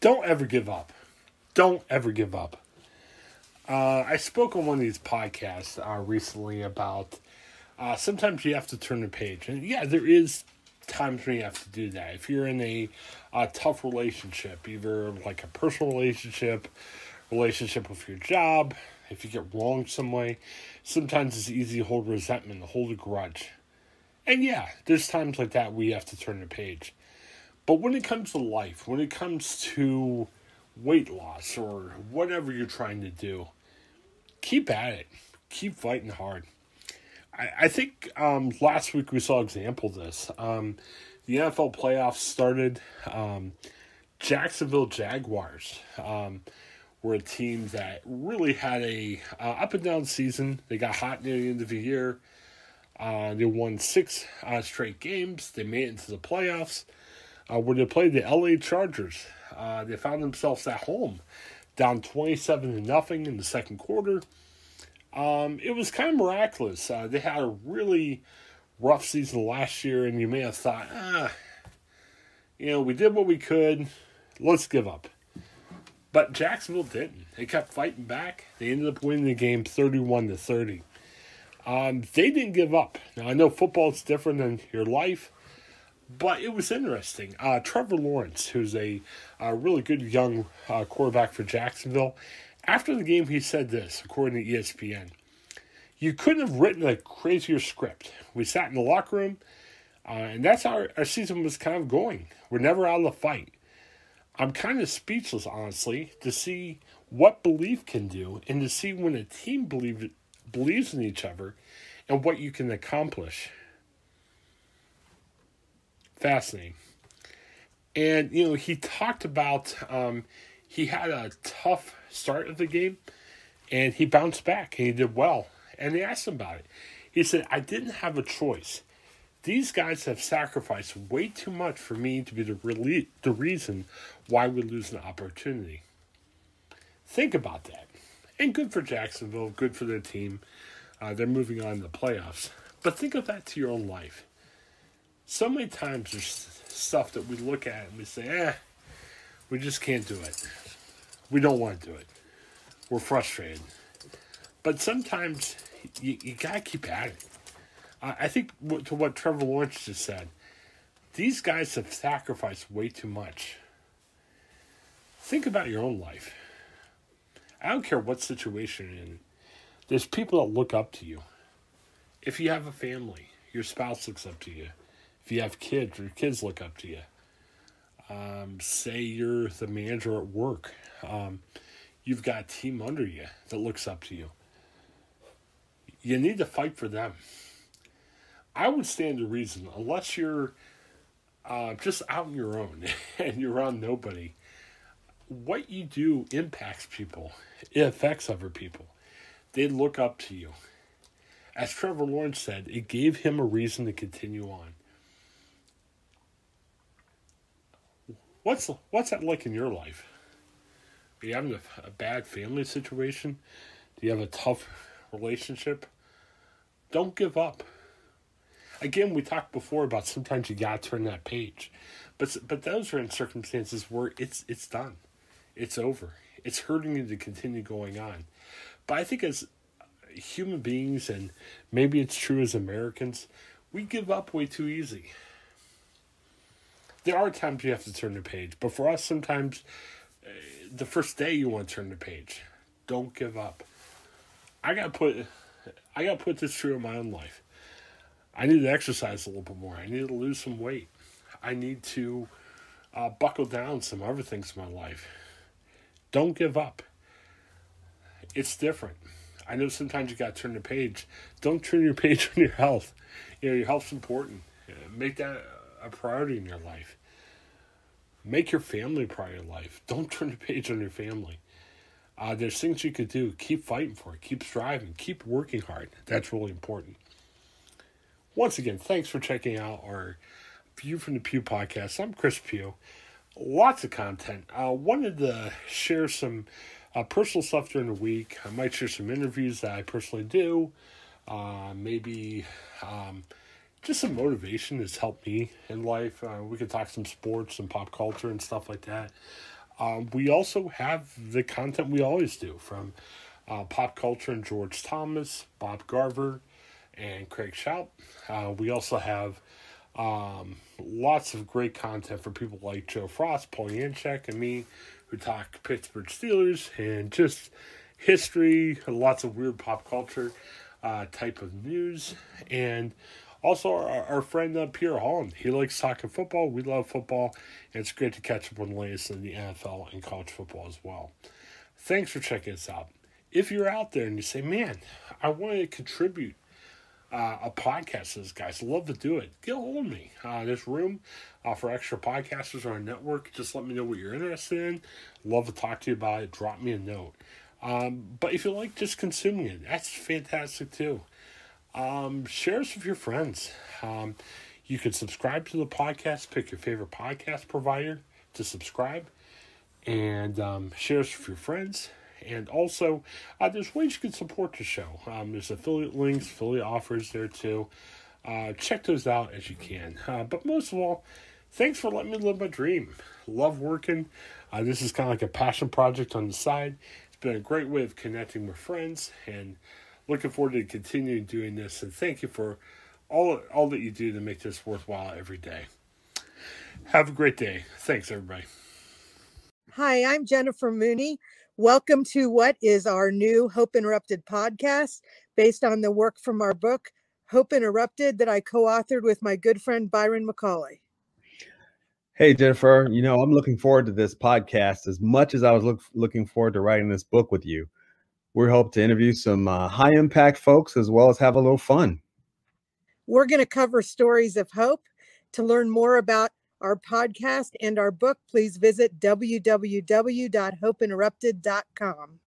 Don't ever give up. Don't ever give up. I spoke on one of these podcasts recently about sometimes you have to turn the page. And yeah, there is times when you have to do that. If you're in a tough relationship, either like a personal relationship with your job, if you get wronged some way, sometimes it's easy to hold resentment, to hold a grudge. And yeah, there's times like that where you have to turn the page. But when it comes to life, when it comes to weight loss or whatever you're trying to do, keep at it. Keep fighting hard. I think last week we saw an example of this. The NFL playoffs started. Jacksonville Jaguars were a team that really had a up and down season. They got hot near the end of the year. They won 6 straight games. They made it into the playoffs. Where they played the LA Chargers. They found themselves at home, down 27-0 in the second quarter. It was kind of miraculous. They had a really rough season last year, and you may have thought, we did what we could. Let's give up. But Jacksonville didn't. They kept fighting back. They ended up winning the game 31-30. They didn't give up. Now, I know football is different than your life, but it was interesting. Trevor Lawrence, who's a really good young quarterback for Jacksonville, after the game he said this, according to ESPN, "You couldn't have written a crazier script. We sat in the locker room, and that's how our season was kind of going. We're never out of the fight. I'm kind of speechless, honestly, to see what belief can do and to see when a team believes in each other and what you can accomplish." Fascinating. And, he talked about he had a tough start of the game, and he bounced back, and he did well. And they asked him about it. He said, "I didn't have a choice. These guys have sacrificed way too much for me to be the reason why we lose an opportunity." Think about that. And good for Jacksonville, good for their team. They're moving on to the playoffs. But think of that to your own life. So many times there's stuff that we look at and we say, we just can't do it. We don't want to do it. We're frustrated. But sometimes you got to keep at it. I think to what Trevor Lawrence just said, these guys have sacrificed way too much. Think about your own life. I don't care what situation you're in. There's people that look up to you. If you have a family, your spouse looks up to you. If you have kids, your kids look up to you. Say you're the manager at work. You've got a team under you that looks up to you. You need to fight for them. I would stand to reason, unless you're just out on your own and you're around nobody, what you do impacts people. It affects other people. They look up to you. As Trevor Lawrence said, it gave him a reason to continue on. What's that like in your life? Are you having a bad family situation? Do you have a tough relationship? Don't give up. Again, we talked before about sometimes you gotta turn that page, but those are in circumstances where it's done, it's over, it's hurting you to continue going on. But I think as human beings, and maybe it's true as Americans, we give up way too easy. There are times you have to turn the page, but for us, sometimes the first day you want to turn the page. Don't give up. I gotta put this through in my own life. I need to exercise a little bit more. I need to lose some weight. I need to buckle down some other things in my life. Don't give up. It's different. I know sometimes you got to turn the page. Don't turn your page on your health. Your health's important. Make that a priority in your life. Make your family a priority in life. Don't turn the page on your family. There's things you could do. Keep fighting for it. Keep striving. Keep working hard. That's really important. Once again, thanks for checking out our View from the Pugh podcast. I'm Chris Pugh. Lots of content. I wanted to share some personal stuff during the week. I might share some interviews that I personally do. Maybe just some motivation has helped me in life. We could talk some sports and pop culture and stuff like that. We also have the content we always do from Pop Culture and George Thomas, Bob Garver, and Craig Shout. We also have lots of great content for people like Joe Frost, Paul Yanchek, and me, who talk Pittsburgh Steelers and just history, lots of weird pop culture type of news, and also our friend Pierre Holland. He likes talking football. We love football, and it's great to catch up on the latest in the NFL and college football as well. Thanks for checking us out. If you're out there and you say, man, I want to contribute a podcast to this, guys, I'd love to do it, get a hold of me. There's room for extra podcasters on our network. Just let me know what you're interested in. Love to talk to you about it. Drop me a note. But if you like just consuming it, that's fantastic too. Share us with your friends. You can subscribe to the podcast, pick your favorite podcast provider to subscribe, and share us with your friends. And also, there's ways you can support the show. There's affiliate links, affiliate offers there too. Check those out as you can. But most of all, thanks for letting me live my dream. Love working. This is kind of like a passion project on the side. It's been a great way of connecting with friends, and looking forward to continuing doing this. And thank you for all that you do to make this worthwhile every day. Have a great day. Thanks, everybody. Hi, I'm Jennifer Mooney. Welcome to what is our new Hope Interrupted podcast based on the work from our book, Hope Interrupted, that I co-authored with my good friend Byron McCauley. Hey, Jennifer, I'm looking forward to this podcast as much as I was looking forward to writing this book with you. We hope to interview some high-impact folks as well as have a little fun. We're going to cover stories of hope. To learn more about our podcast and our book, please visit www.hopeinterrupted.com.